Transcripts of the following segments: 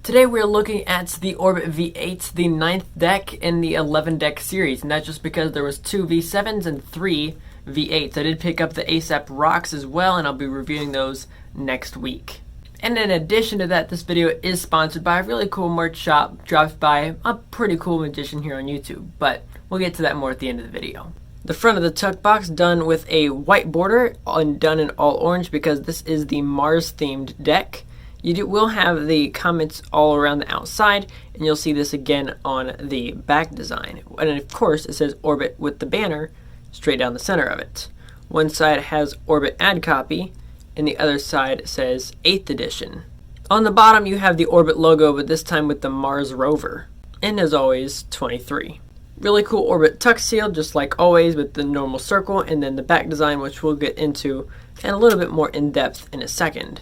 Today we're looking at the Orbit V8, the 9th deck in the 11 deck series, and that's just because there was 2 V7s and 3 V8s. I did pick up the ASAP Rocks as well, and I'll be reviewing those next week. And in addition to that, this video is sponsored by a really cool merch shop dropped by a pretty cool magician here on YouTube, but we'll get to that more at the end of the video. The front of the tuck box done with a white border and done in all orange because this is the Mars themed deck. You will have the comments all around the outside, and you'll see this again on the back design. And of course, it says Orbit with the banner straight down the center of it. One side has Orbit ad copy, and the other side says 8th edition. On the bottom, you have the Orbit logo, but this time with the Mars rover. And as always, 23. Really cool Orbit tuck seal, just like always, with the normal circle, and then the back design, which we'll get into and a little bit more in depth in a second.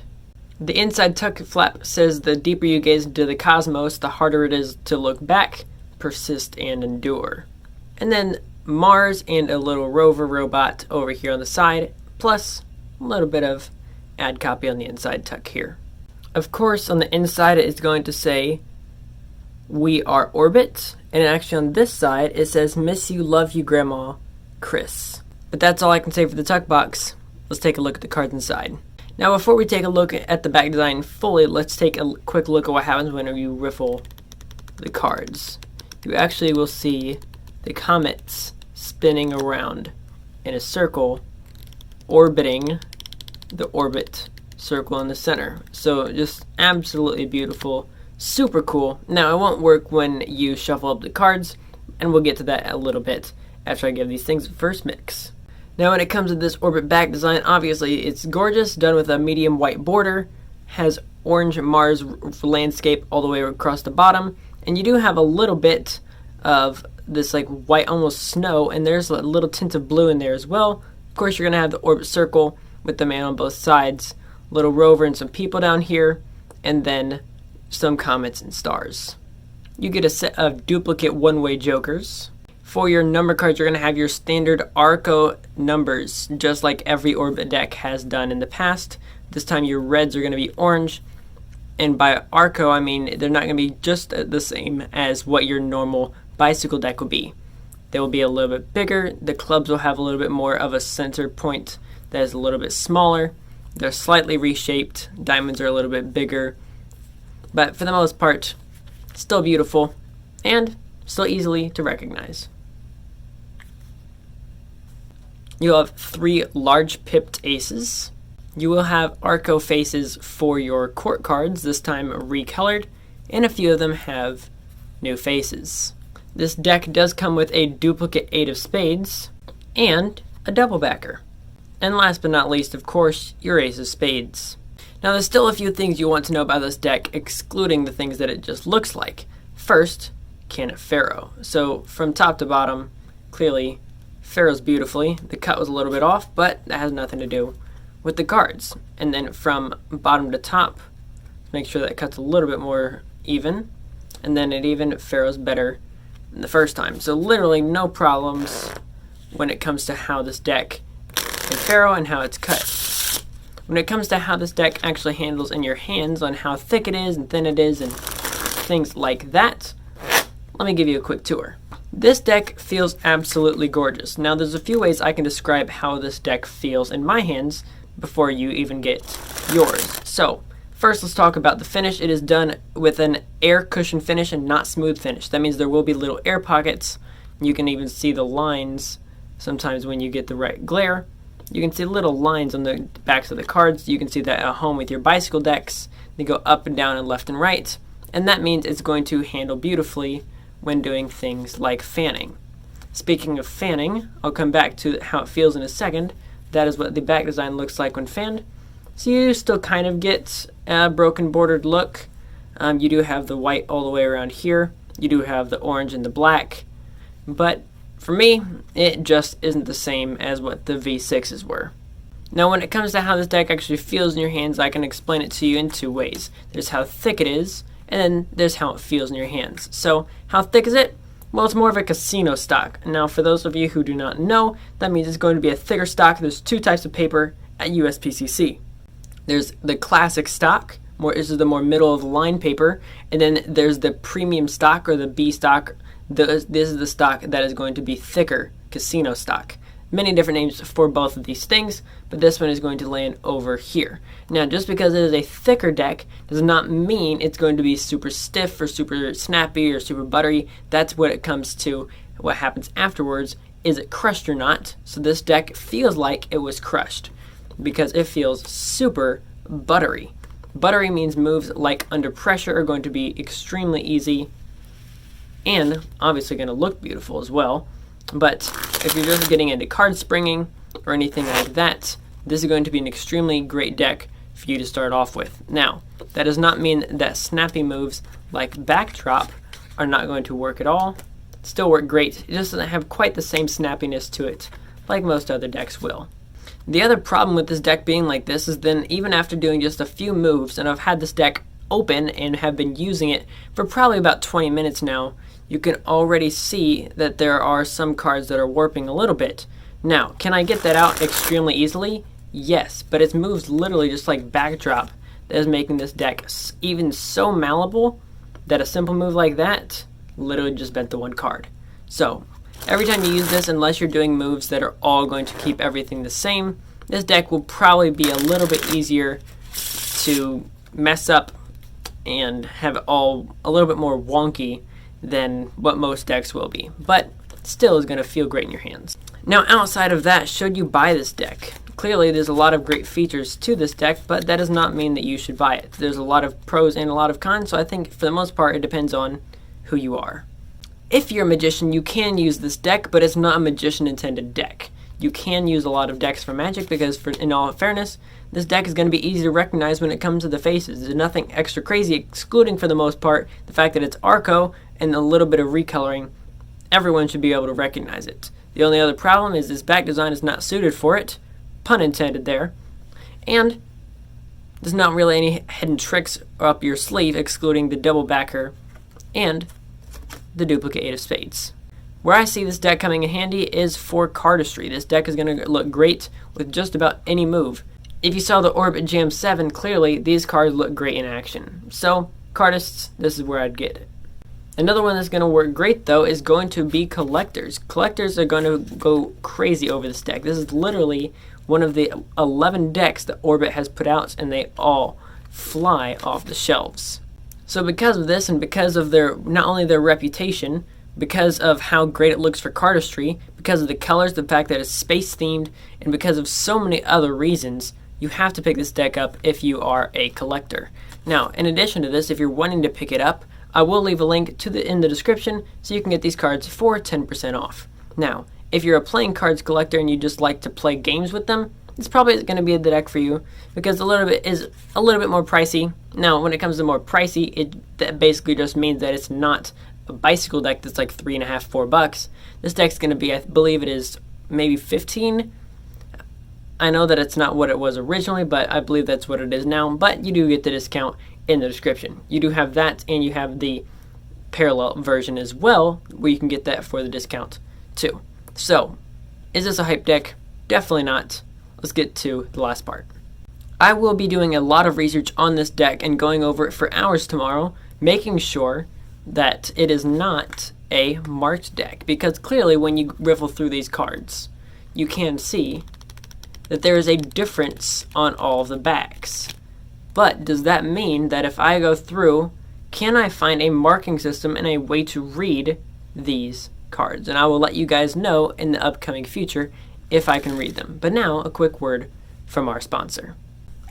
The inside tuck flap says the deeper you gaze into the cosmos, the harder it is to look back, persist, and endure. And then Mars and a little rover robot over here on the side, plus a little bit of ad copy on the inside tuck here. Of course, on the inside it is going to say, "We are Orbit," and actually on this side it says, "Miss you, love you, Grandma, Chris." But that's all I can say for the tuck box. Let's take a look at the cards inside. Now, before we take a look at the back design fully, let's take a quick look at what happens whenever you riffle the cards. You actually will see the comets spinning around in a circle, orbiting the orbit circle in the center. So just absolutely beautiful, super cool. Now, it won't work when you shuffle up the cards, and we'll get to that a little bit after I give these things a first mix. Now when it comes to this Orbit back design, obviously it's gorgeous, done with a medium white border, has orange Mars landscape all the way across the bottom, and you do have a little bit of this like white almost snow, and there's a little tint of blue in there as well. Of course, you're going to have the Orbit circle with the man on both sides, little rover and some people down here, and then some comets and stars. You get a set of duplicate one-way jokers. For your number cards, you're going to have your standard Arco numbers, just like every Orbit deck has done in the past. This time your reds are going to be orange, and by Arco, I mean they're not going to be just the same as what your normal bicycle deck will be. They will be a little bit bigger. The clubs will have a little bit more of a center point that is a little bit smaller. They're slightly reshaped. Diamonds are a little bit bigger, but for the most part, still beautiful and still easily to recognize. You'll have 3 large pipped aces. You will have Arco faces for your court cards, this time recolored, and a few of them have new faces. This deck does come with a duplicate 8 of spades and a double backer. And last but not least, of course, your ace of spades. Now there's still a few things you want to know about this deck, excluding the things that it just looks like. First, can it Pharaoh? So from top to bottom, clearly Pharaohs beautifully. The cut was a little bit off, but that has nothing to do with the cards. And then from bottom to top, make sure that cut's a little bit more even. And then it even Pharaohs better than the first time. So literally no problems when it comes to how this deck can Pharaoh and how it's cut. When it comes to how this deck actually handles in your hands, on how thick it is and thin it is and things like that, let me give you a quick tour. This deck feels absolutely gorgeous. Now there's a few ways I can describe how this deck feels in my hands before you even get yours. So first let's talk about the finish. It is done with an air cushion finish and not smooth finish. That means there will be little air pockets. You can even see the lines sometimes when you get the right glare. You can see little lines on the backs of the cards. You can see that at home with your bicycle decks. They go up and down and left and right. And that means it's going to handle beautifully when doing things like fanning. Speaking of fanning, I'll come back to how it feels in a second. That is what the back design looks like when fanned. So you still kind of get a broken bordered look. You do have the white all the way around here. You do have the orange and the black. But for me, it just isn't the same as what the V6s were. Now when it comes to how this deck actually feels in your hands, I can explain it to you in 2 ways. There's how thick it is, and then there's how it feels in your hands. So how thick is it? Well, it's more of a casino stock. Now for those of you who do not know, that means it's going to be a thicker stock. There's 2 types of paper at USPCC. There's the classic stock, This is the more middle of the line paper, and then there's the premium stock, or the B stock. This is the stock that is going to be thicker, casino stock. Many different names for both of these things, but this one is going to land over here. Now, just because it is a thicker deck does not mean it's going to be super stiff or super snappy or super buttery. That's what it comes to. What happens afterwards, is it crushed or not? So this deck feels like it was crushed because it feels super buttery. Buttery means moves like under pressure are going to be extremely easy and obviously going to look beautiful as well. But if you're just getting into card springing or anything like that, this is going to be an extremely great deck for you to start off with. Now, that does not mean that snappy moves like backdrop are not going to work at all. Still work great. It just doesn't have quite the same snappiness to it like most other decks will. The other problem with this deck being like this is then even after doing just a few moves, and I've had this deck open and have been using it for probably about 20 minutes now, you can already see that there are some cards that are warping a little bit. Now, can I get that out extremely easily? Yes, but it's moves literally just like backdrop that is making this deck even so malleable that a simple move like that literally just bent the one card. So, every time you use this, unless you're doing moves that are all going to keep everything the same, this deck will probably be a little bit easier to mess up and have it all a little bit more wonky than what most decks will be, but still is going to feel great in your hands. Now, outside of that, should you buy this deck? Clearly, there's a lot of great features to this deck, but that does not mean that you should buy it. There's a lot of pros and a lot of cons, so I think for the most part, it depends on who you are. If you're a magician, you can use this deck, but it's not a magician-intended deck. You can use a lot of decks for Magic because, in all fairness, this deck is going to be easy to recognize when it comes to the faces. There's nothing extra crazy, excluding for the most part the fact that it's Arco and a little bit of recoloring. Everyone should be able to recognize it. The only other problem is this back design is not suited for it, pun intended there, and there's not really any hidden tricks up your sleeve, excluding the double backer and the duplicate 8 of spades. Where I see this deck coming in handy is for cardistry. This deck is going to look great with just about any move. If you saw the Orbit Jam 7, clearly these cards look great in action. So, cardists, this is where I'd get it. Another one that's going to work great, though, is going to be collectors. Collectors are going to go crazy over this deck. This is literally one of the 11 decks that Orbit has put out, and they all fly off the shelves. So because of this, and because of not only their reputation, because of how great it looks for cardistry, because of the colors, the fact that it's space themed, and because of so many other reasons, you have to pick this deck up if you are a collector. Now, in addition to this, if you're wanting to pick it up, I will leave a link in the description so you can get these cards for 10% off. Now, if you're a playing cards collector and you just like to play games with them, it's probably going to be the deck for you because it is a little bit more pricey. Now, when it comes to more pricey, that basically just means that it's not a bicycle deck that's like $3.50, $4. This deck's going to be, I believe it is maybe 15. I know that it's not what it was originally, but I believe that's what it is now. But you do get the discount in the description. You do have that, and you have the parallel version as well, where you can get that for the discount too. So, is this a hype deck? Definitely not. Let's get to the last part. I will be doing a lot of research on this deck and going over it for hours tomorrow, making sure that it is not a marked deck, because clearly when you riffle through these cards, you can see that there is a difference on all of the backs. But does that mean that if I go through, can I find a marking system and a way to read these cards? And I will let you guys know in the upcoming future if I can read them. But now, a quick word from our sponsor.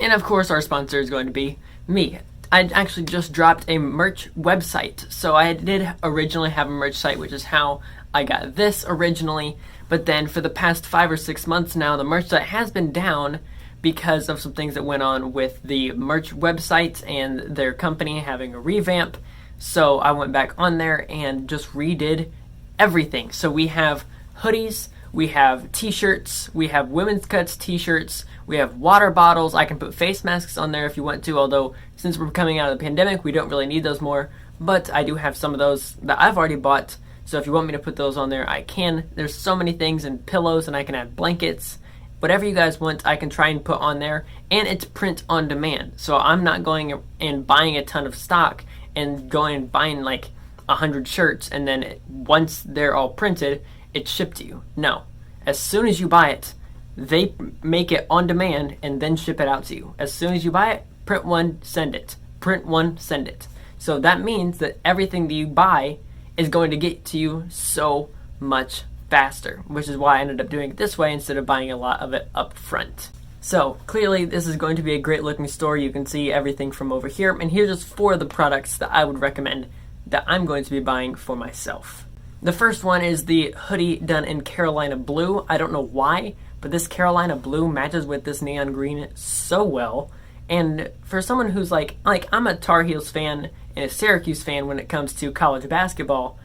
And of course, our sponsor is going to be me. I actually just dropped a merch website. So I did originally have a merch site, which is how I got this originally. But then for the past 5 or 6 months now, the merch site has been down because of some things that went on with the merch website and their company having a revamp. So I went back on there and just redid everything. So we have hoodies, we have t-shirts, we have women's cuts t-shirts, we have water bottles. I can put face masks on there if you want to, although since we're coming out of the pandemic, we don't really need those more. But I do have some of those that I've already bought, so if you want me to put those on there, I can. There's so many things, and pillows, and I can add blankets. whatever you guys want, I can try and put on there, and it's print on demand. So I'm not going and buying a ton of stock and going and buying like 100 shirts, and then once they're all printed, it's shipped to you. No. As soon as you buy it, they make it on demand and then ship it out to you. As soon as you buy it, print one, send it. Print one, send it. So that means that everything that you buy is going to get to you so much faster, which is why I ended up doing it this way instead of buying a lot of it up front. So clearly this is going to be a great looking store. You can see everything from over here, and here's just 4 of the products that I would recommend that I'm going to be buying for myself. The first one is the hoodie done in Carolina blue. I don't know why, but this Carolina blue matches with this neon green so well. And for someone who's like I'm a Tar Heels fan and a Syracuse fan when it comes to college basketball,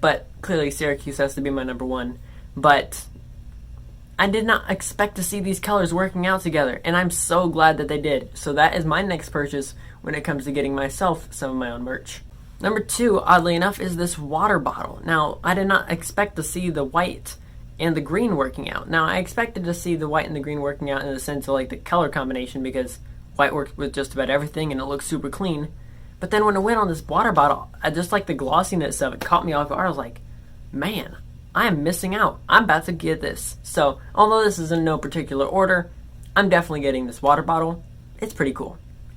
but clearly Syracuse has to be my number one. But I did not expect to see these colors working out together, and I'm so glad that they did. So that is my next purchase when it comes to getting myself some of my own merch. Number 2, oddly enough, is this water bottle. Now, I did not expect to see the white and the green working out. Now, I expected to see the white and the green working out in the sense of like the color combination, because white works with just about everything and it looks super clean. But then when it went on this water bottle, I just like the glossiness of it caught me off guard. I was like, man, I am missing out. I'm about to get this. So, although this is in no particular order, I'm definitely getting this water bottle. It's pretty cool.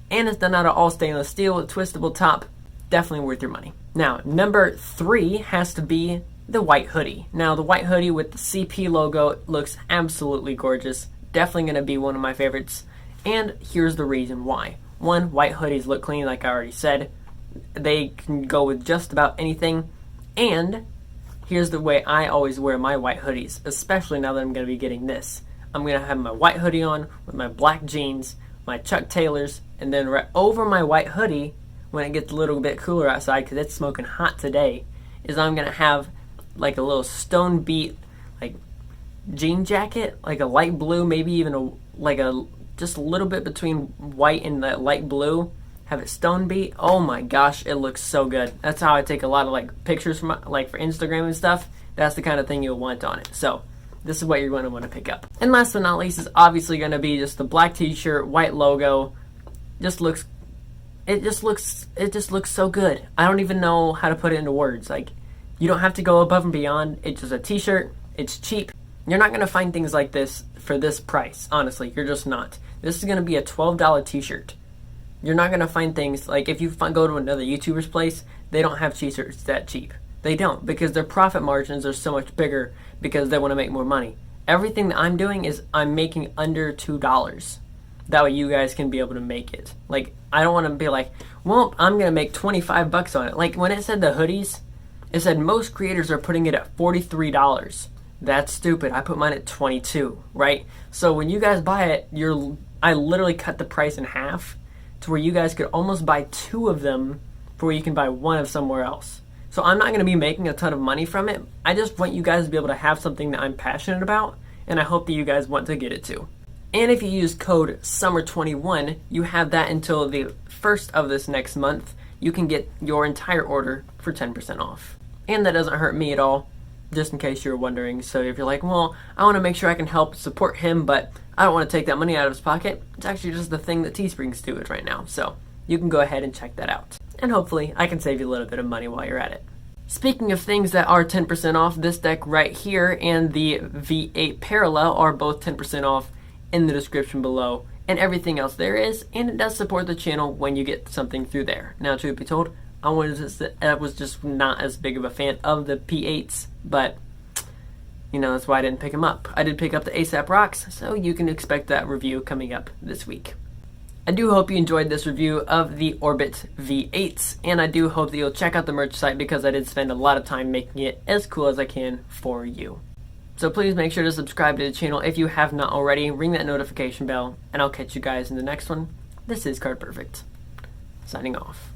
And it's done out of all stainless steel with twistable top. Definitely worth your money. Now, number 3 has to be the white hoodie. Now, the white hoodie with the CP logo looks absolutely gorgeous. Definitely going to be one of my favorites. And here's the reason why. 1, white hoodies look clean, like I already said. They can go with just about anything. And here's the way I always wear my white hoodies, especially now that I'm going to be getting this. I'm going to have my white hoodie on with my black jeans, my Chuck Taylors, and then right over my white hoodie, when it gets a little bit cooler outside, because it's smoking hot today, is I'm going to have like a little stone beat like jean jacket, like a light blue, maybe even just a little bit between white and that light blue. Have it stone beat. Oh my gosh, it looks so good. That's how I take a lot of like pictures from like for Instagram and stuff. That's the kind of thing you'll want on it. So this is what you're going to want to pick up. And last but not least is obviously going to be just the black t-shirt, white logo. It just looks so good. I don't even know how to put it into words. Like, you don't have to go above and beyond. It's just a t-shirt. It's cheap. You're not going to find things like this for this price. Honestly, you're just not. This is going to be a $12 t-shirt. You're not going to find things like if you go to another YouTuber's place, they don't have t-shirts that cheap. They don't, because their profit margins are so much bigger because they want to make more money. Everything that I'm doing is I'm making under $2. That way you guys can be able to make it. Like, I don't want to be like, well, I'm going to make 25 bucks on it. Like, when it said the hoodies, it said most creators are putting it at $43. That's stupid. I put mine at 22, right? So when you guys buy it, I literally cut the price in half to where you guys could almost buy 2 of them for where you can buy 1 of somewhere else. So I'm not going to be making a ton of money from it. I just want you guys to be able to have something that I'm passionate about, and I hope that you guys want to get it too. And if you use code SUMMER21, you have that until the 1st of this next month. You can get your entire order for 10% off. And that doesn't hurt me at all, just in case you're wondering. So if you're like, well, I want to make sure I can help support him, but I don't want to take that money out of his pocket, it's actually just the thing that Teespring's doing right now. So you can go ahead and check that out. And hopefully I can save you a little bit of money while you're at it. Speaking of things that are 10% off, this deck right here and the V8 Parallel are both 10% off in the description below, and everything else there is, and it does support the channel when you get something through there. Now, truth be told, I was just not as big of a fan of the P8s, but you know, that's why I didn't pick them up. I did pick up the ASAP Rocks, so you can expect that review coming up this week. I do hope you enjoyed this review of the Orbit V8s, and I do hope that you'll check out the merch site because I did spend a lot of time making it as cool as I can for you. So please make sure to subscribe to the channel if you have not already, ring that notification bell, and I'll catch you guys in the next one. This is Card Perfect, signing off.